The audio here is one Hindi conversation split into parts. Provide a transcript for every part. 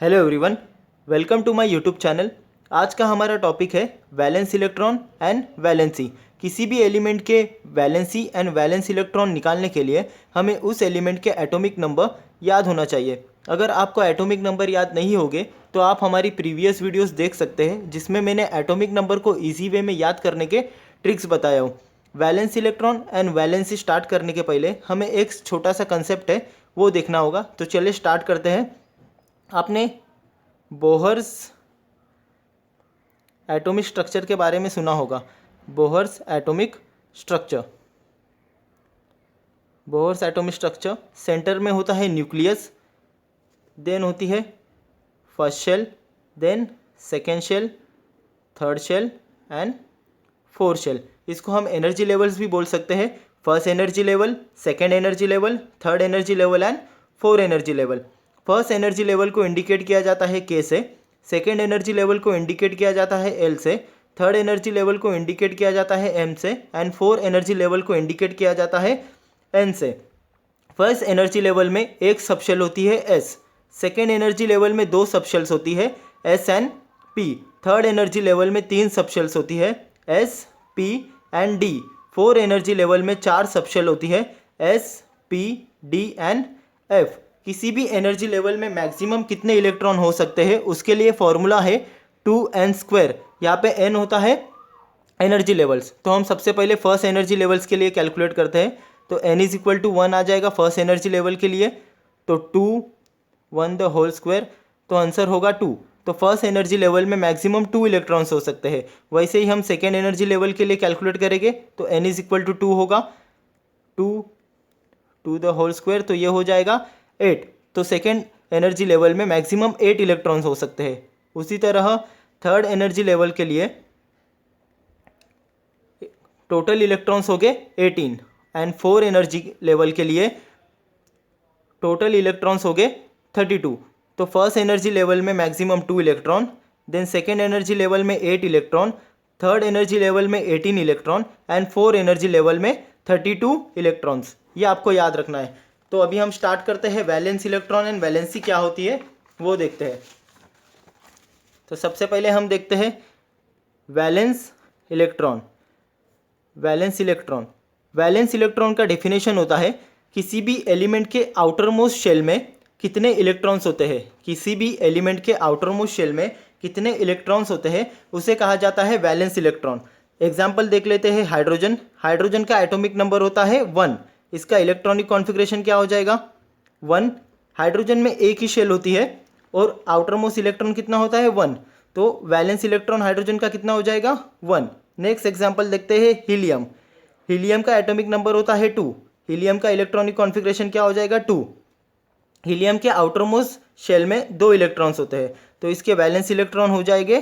Hello everyone, welcome to my YouTube channel. आज का हमारा टॉपिक है वैलेंस इलेक्ट्रॉन एंड वैलेंसी। किसी भी एलिमेंट के वैलेंसी एंड वैलेंस इलेक्ट्रॉन निकालने के लिए हमें उस एलिमेंट के एटॉमिक नंबर याद होना चाहिए। अगर आपको एटॉमिक नंबर याद नहीं होंगे तो आप हमारी प्रीवियस वीडियोस देख सकते हैं, जिसमें मैंने एटॉमिक नंबर को ईजी वे में याद करने के ट्रिक्स बताया हूँ। Valence electron and valency start करने के पहले हमें एक छोटा सा कंसेप्ट है वो देखना होगा। तो चलिए स्टार्ट करते हैं। आपने बोहर्स एटॉमिक स्ट्रक्चर के बारे में सुना होगा। Bohr's atomic structure, Bohr's atomic structure centre में होता है न्यूक्लियस, देन होती है first shell, then second shell, third shell and fourth shell. इसको हम एनर्जी लेवल्स भी बोल सकते हैं। First energy level, second energy level, third energy level and fourth energy level. First energy level को इंडिकेट किया जाता है के से, सेकेंड एनर्जी लेवल को इंडिकेट किया जाता है एल से, थर्ड एनर्जी लेवल को इंडिकेट किया जाता है एम से एंड फोर्थ एनर्जी लेवल को इंडिकेट किया जाता है एन से। फर्स्ट एनर्जी लेवल में एक सबशेल होती है एस, सेकेंड एनर्जी लेवल में दो सबशेल्स होती है S and P, third energy level में तीन सबशेल्स होती है S, P and D, fourth energy level में चार सबशेल होती है S, P, D and F. किसी भी एनर्जी लेवल में मैक्सिमम कितने इलेक्ट्रॉन हो सकते हैं उसके लिए फॉर्मूला है 2n²। यहाँ पे n होता है एनर्जी लेवल्स। तो हम सबसे पहले फर्स्ट एनर्जी लेवल्स के लिए कैलकुलेट करते हैं। तो n = 1 आ जाएगा फर्स्ट एनर्जी लेवल के लिए। तो 2 1 द होल स्क्वायर, तो आंसर होगा 2। तो फर्स्ट एनर्जी लेवल में मैक्सिमम 2 इलेक्ट्रॉन्स हो सकते हैं। वैसे ही हम सेकेंड एनर्जी लेवल के लिए कैलकुलेट करेंगे तो n = 2 होगा, 2 द होल स्क्वायर, तो ये हो जाएगा 8। तो सेकेंड एनर्जी लेवल में मैक्सिमम 8 इलेक्ट्रॉन्स हो सकते हैं। उसी तरह थर्ड एनर्जी लेवल के लिए टोटल इलेक्ट्रॉन्स हो गए 18 एंड फोर्थ एनर्जी लेवल के लिए टोटल इलेक्ट्रॉन्स हो गए 32। तो फर्स्ट एनर्जी लेवल में maximum 2 electron, then second energy level में 8 इलेक्ट्रॉन, थर्ड एनर्जी लेवल में 18 electron and fourth energy level में 32 इलेक्ट्रॉन्स। ये आपको याद रखना है। तो अभी हम स्टार्ट करते हैं वैलेंस इलेक्ट्रॉन एंड वैलेंसी क्या होती है वो देखते हैं। तो सबसे पहले हम देखते हैं valence electron. Valence electron, valence electron का डेफिनेशन होता है किसी भी एलिमेंट के आउटर मोस्ट शेल में कितने इलेक्ट्रॉन्स होते हैं। किसी भी एलिमेंट के आउटर मोस्ट शेल में कितने इलेक्ट्रॉन्स होते हैं उसे कहा जाता है वैलेंस इलेक्ट्रॉन। एग्जाम्पल देख लेते हैं हाइड्रोजन। हाइड्रोजन का एटॉमिक नंबर होता है 1। इसका इलेक्ट्रॉनिक कॉन्फ़िगरेशन क्या हो जाएगा 1। हाइड्रोजन में एक ही शेल होती है और आउटर मोस्ट इलेक्ट्रॉन कितना होता है 1। तो वैलेंस इलेक्ट्रॉन हाइड्रोजन का कितना हो जाएगा 1। नेक्स्ट एग्जाम्पल देखते हैं हीलियम। हीलियम का एटॉमिक नंबर होता है 2। हीलियम का इलेक्ट्रॉनिक कॉन्फ़िगरेशन क्या हो जाएगा 2। हीलियम के आउटर मोस्ट शेल में 2 इलेक्ट्रॉन्स होते हैं, तो इसके वैलेंस इलेक्ट्रॉन हो जाएंगे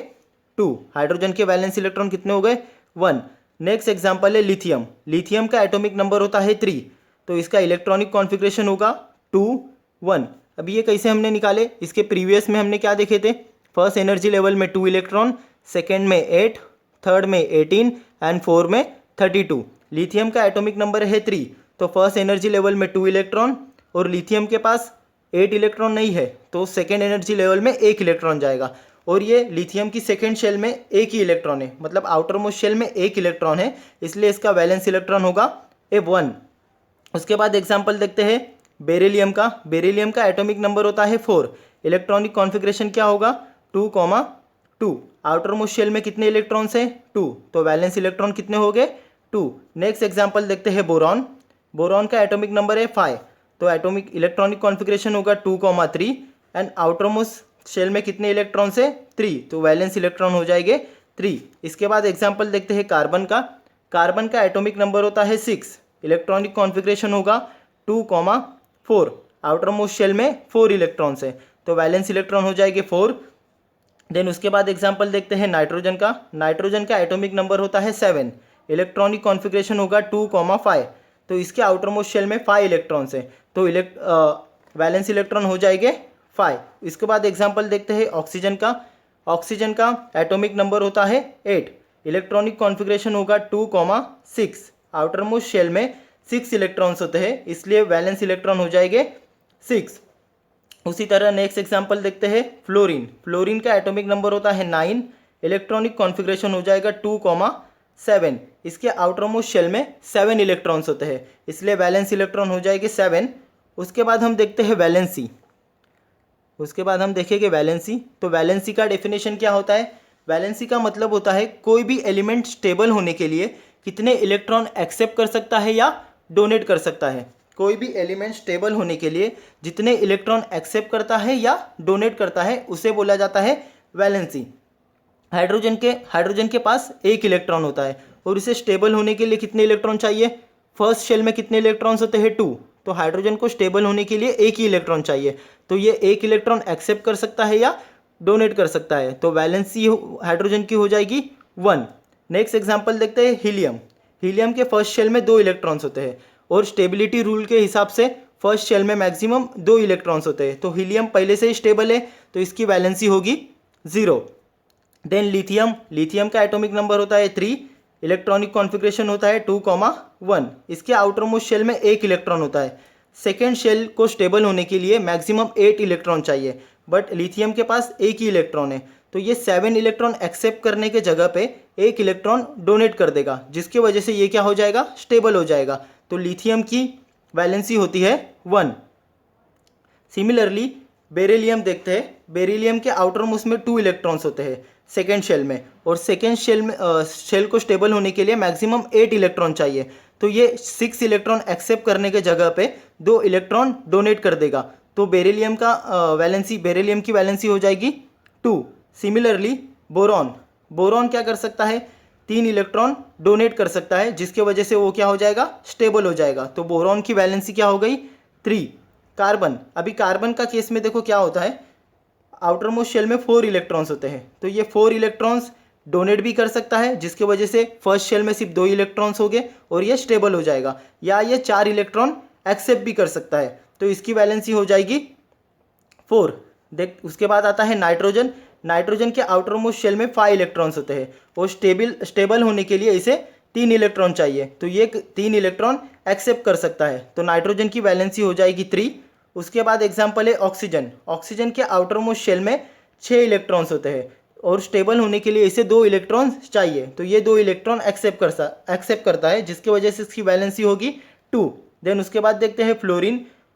2। हाइड्रोजन के वैलेंस इलेक्ट्रॉन कितने हो गए 1। नेक्स्ट एग्जाम्पल है लिथियम। लिथियम का एटॉमिक नंबर होता है 3, तो इसका इलेक्ट्रॉनिक कॉन्फ़िगरेशन होगा 2 1। अभी ये कैसे हमने निकाले, इसके प्रीवियस में हमने क्या देखे थे, फर्स्ट एनर्जी लेवल में 2 इलेक्ट्रॉन, सेकेंड में 8, थर्ड में 18 एंड फोर्थ में 32। लिथियम का एटॉमिक नंबर है 3, तो फर्स्ट एनर्जी लेवल में 2 इलेक्ट्रॉन और लिथियम के पास 8 इलेक्ट्रॉन नहीं है, तो सेकेंड एनर्जी लेवल में 1 इलेक्ट्रॉन जाएगा। और ये लिथियम की सेकेंड शेल में एक ही इलेक्ट्रॉन है, मतलब आउटर मोस्ट शेल में 1 इलेक्ट्रॉन है, इसलिए इसका वैलेंस इलेक्ट्रॉन होगा F1। उसके बाद एग्जाम्पल देखते हैं बेरिलियम का। बेरिलियम का एटॉमिक नंबर होता है 4। इलेक्ट्रॉनिक कॉन्फ़िगरेशन क्या होगा 2,2। आउटर मोस्ट शेल में कितने इलेक्ट्रॉन्स हैं 2, तो वैलेंस इलेक्ट्रॉन कितने हो गए 2। नेक्स्ट एग्जाम्पल देखते हैं बोरॉन। बोरॉन का एटॉमिक नंबर है 5, तो एटॉमिक इलेक्ट्रॉनिक कॉन्फ़िगरेशन होगा 2,3 एंड आउटर मोस्ट शेल में कितने इलेक्ट्रॉन्स है 3, तो वैलेंस इलेक्ट्रॉन हो जाएंगे 3। इसके बाद एग्जाम्पल देखते हैं कार्बन का। कार्बन का एटॉमिक नंबर होता है 6, इलेक्ट्रॉनिक कॉन्फ़िगरेशन होगा 2,4। आउटर मोस्ट शेल में 4 इलेक्ट्रॉन्स है, तो वैलेंस इलेक्ट्रॉन हो जाएंगे 4। देन उसके बाद एग्जाम्पल देखते हैं नाइट्रोजन का। नाइट्रोजन का एटॉमिक नंबर होता है 7, इलेक्ट्रॉनिक कॉन्फ़िगरेशन होगा 2,5, तो इसके आउटर मोस्ट शेल में 5 इलेक्ट्रॉन्स हैं, तो वैलेंस इलेक्ट्रॉन हो जाएंगे 5। इसके बाद एग्जाम्पल देखते हैं ऑक्सीजन का। ऑक्सीजन का एटॉमिक नंबर होता है 8, इलेक्ट्रॉनिक कॉन्फ़िगरेशन होगा 2,6। आउटर मोस्ट शेल में 6 इलेक्ट्रॉन्स होते हैं, इसलिए वैलेंस इलेक्ट्रॉन हो जाएंगे 6। उसी तरह नेक्स्ट एग्जांपल देखते हैं फ्लोरीन। फ्लोरीन का एटॉमिक नंबर होता है 9, इलेक्ट्रॉनिक कॉन्फ़िगरेशन हो जाएगा 2,7। इसके आउटर मोस्ट शेल में 7 इलेक्ट्रॉन्स होते हैं, इसलिए वैलेंस इलेक्ट्रॉन हो जाएगी 7। उसके बाद हम देखते हैं वैलेंसी। उसके बाद हम देखेंगे वैलेंसी। तो वैलेंसी का डेफिनेशन क्या होता है? वैलेंसी का मतलब होता है कोई भी एलिमेंट स्टेबल होने के लिए कितने इलेक्ट्रॉन एक्सेप्ट कर सकता है या डोनेट कर सकता है। कोई भी एलिमेंट स्टेबल होने के लिए जितने इलेक्ट्रॉन एक्सेप्ट करता है या डोनेट करता है उसे बोला जाता है वैलेंसी। हाइड्रोजन के पास एक इलेक्ट्रॉन होता है और इसे स्टेबल होने के लिए कितने इलेक्ट्रॉन चाहिए? फर्स्ट शेल में कितने इलेक्ट्रॉन्स होते हैं? 2। तो हाइड्रोजन को स्टेबल होने के लिए एक ही इलेक्ट्रॉन चाहिए, तो ये एक इलेक्ट्रॉन एक्सेप्ट कर सकता है या डोनेट कर सकता है, तो वैलेंसी हाइड्रोजन की हो जाएगी 1। नेक्स्ट एग्जांपल देखते हैं हीलियम। हीलियम के फर्स्ट शेल में 2 इलेक्ट्रॉन्स होते हैं और स्टेबिलिटी रूल के हिसाब से फर्स्ट शेल में मैक्सिमम 2 इलेक्ट्रॉन्स होते हैं, तो हीलियम पहले से ही स्टेबल है तो इसकी वैलेंसी होगी 0। देन लिथियम का एटॉमिक नंबर होता है 3, इलेक्ट्रॉनिक कॉन्फ़िगरेशन होता है 2,1। इसके आउटर मोस्ट शेल में 1 इलेक्ट्रॉन होता है। सेकेंड शेल को स्टेबल होने के लिए मैक्सिमम 8 इलेक्ट्रॉन चाहिए, बट लिथियम के पास एक ही इलेक्ट्रॉन है, तो ये 7 इलेक्ट्रॉन एक्सेप्ट करने के जगह पे 1 इलेक्ट्रॉन डोनेट कर देगा, जिसकी वजह से ये क्या हो जाएगा? स्टेबल हो जाएगा। तो लिथियम की वैलेंसी होती है 1। सिमिलरली बेरिलियम देखते हैं। बेरिलियम के आउटर मोस्ट में 2 इलेक्ट्रॉन्स होते हैं सेकेंड शेल में, और सेकेंड शेल को स्टेबल होने के लिए मैक्सिमम 8 इलेक्ट्रॉन चाहिए, तो ये 6 इलेक्ट्रॉन एक्सेप्ट करने के जगह पे 2 इलेक्ट्रॉन डोनेट कर देगा, तो बेरिलियम की वैलेंसी हो जाएगी 2। सिमिलरली बोरॉन क्या कर सकता है? 3 इलेक्ट्रॉन डोनेट कर सकता है, जिसके वजह से वो क्या हो जाएगा? स्टेबल हो जाएगा, तो बोरॉन की वैलेंसी क्या हो गई? 3। अभी कार्बन का केस में देखो क्या होता है, आउटर मोस्ट शेल में 4 इलेक्ट्रॉन्स होते हैं, तो ये 4 इलेक्ट्रॉन्स डोनेट भी कर सकता है, जिसकी वजह से फर्स्ट शेल में सिर्फ 2 इलेक्ट्रॉन्स हो गए और ये स्टेबल हो जाएगा, या ये 4 इलेक्ट्रॉन एक्सेप्ट भी कर सकता है, तो इसकी वैलेंसी हो जाएगी 4। उसके बाद आता है नाइट्रोजन के आउटर मोस्ट शेल में 5 इलेक्ट्रॉन्स होते हैं और स्टेबल होने के लिए इसे 3 इलेक्ट्रॉन चाहिए, तो ये 3 इलेक्ट्रॉन एक्सेप्ट कर सकता है, तो नाइट्रोजन की वैलेंसी हो जाएगी 3। उसके बाद एग्जांपल है ऑक्सीजन के आउटर मोस्ट शेल में 6 इलेक्ट्रॉन्स होते हैं और स्टेबल होने के लिए इसे 2 इलेक्ट्रॉन्स चाहिए, तो ये 2 इलेक्ट्रॉन एक्सेप्ट करता है, जिसकी वजह से इसकी वैलेंसी होगी 2। देन उसके बाद देखते हैं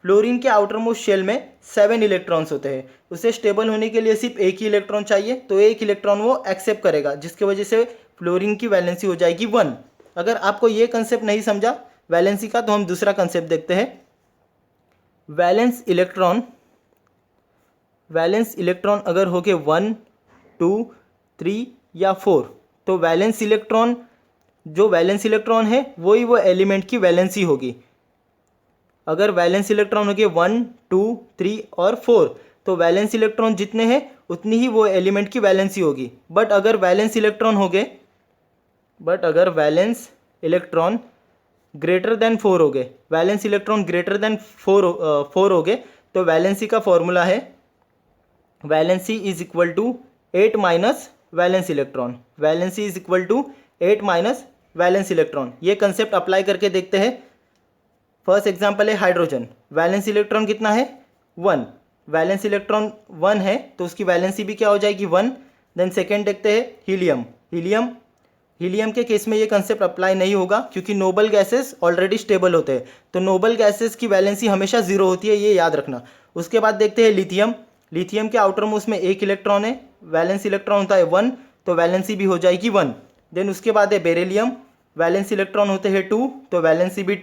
फ्लोरीन के आउटर मोस्ट शेल में 7 इलेक्ट्रॉन्स होते हैं, उसे स्टेबल होने के लिए सिर्फ एक ही इलेक्ट्रॉन चाहिए, तो एक इलेक्ट्रॉन वो एक्सेप्ट करेगा, जिसकी वजह से फ्लोरीन की वैलेंसी हो जाएगी 1। अगर आपको ये कंसेप्ट नहीं समझा वैलेंसी का, तो हम दूसरा कंसेप्ट देखते हैं। वैलेंस इलेक्ट्रॉन अगर हो गए 1, 2, 3 या 4, तो वैलेंस इलेक्ट्रॉन है वही वो एलिमेंट की वैलेंसी होगी। अगर वैलेंस इलेक्ट्रॉन हो गए 1, 2, 3 और 4, तो वैलेंस इलेक्ट्रॉन जितने हैं उतनी ही वो एलिमेंट की वैलेंसी होगी। बट अगर वैलेंस इलेक्ट्रॉन ग्रेटर देन 4 हो गए, वैलेंस इलेक्ट्रॉन ग्रेटर देन 4 हो गए, तो वैलेंसी का फॉर्मूला है valency is equal to 8 minus valence electron. Valency is equal to 8 minus valence electron. ये कंसेप्ट अप्लाई करके देखते हैं। फर्स्ट एग्जांपल है हाइड्रोजन। वैलेंस इलेक्ट्रॉन कितना है? 1। वैलेंस इलेक्ट्रॉन 1 है तो उसकी वैलेंसी भी क्या हो जाएगी? 1। देन सेकेंड देखते हैं हीलियम के केस में ये कंसेप्ट अप्लाई नहीं होगा, क्योंकि नोबल गैसेस ऑलरेडी स्टेबल होते हैं, तो नोबल गैसेस की वैलेंसी हमेशा 0 होती है, ये याद रखना। उसके बाद देखते हैं लिथियम के आउटर मोस्ट में 1 इलेक्ट्रॉन है, वैलेंस इलेक्ट्रॉन होता है 1, तो वैलेंसी भी हो जाएगी 1। देन उसके बाद है बेरिलियम, वैलेंस इलेक्ट्रॉन होते हैं 2, तो वैलेंसी भी 2।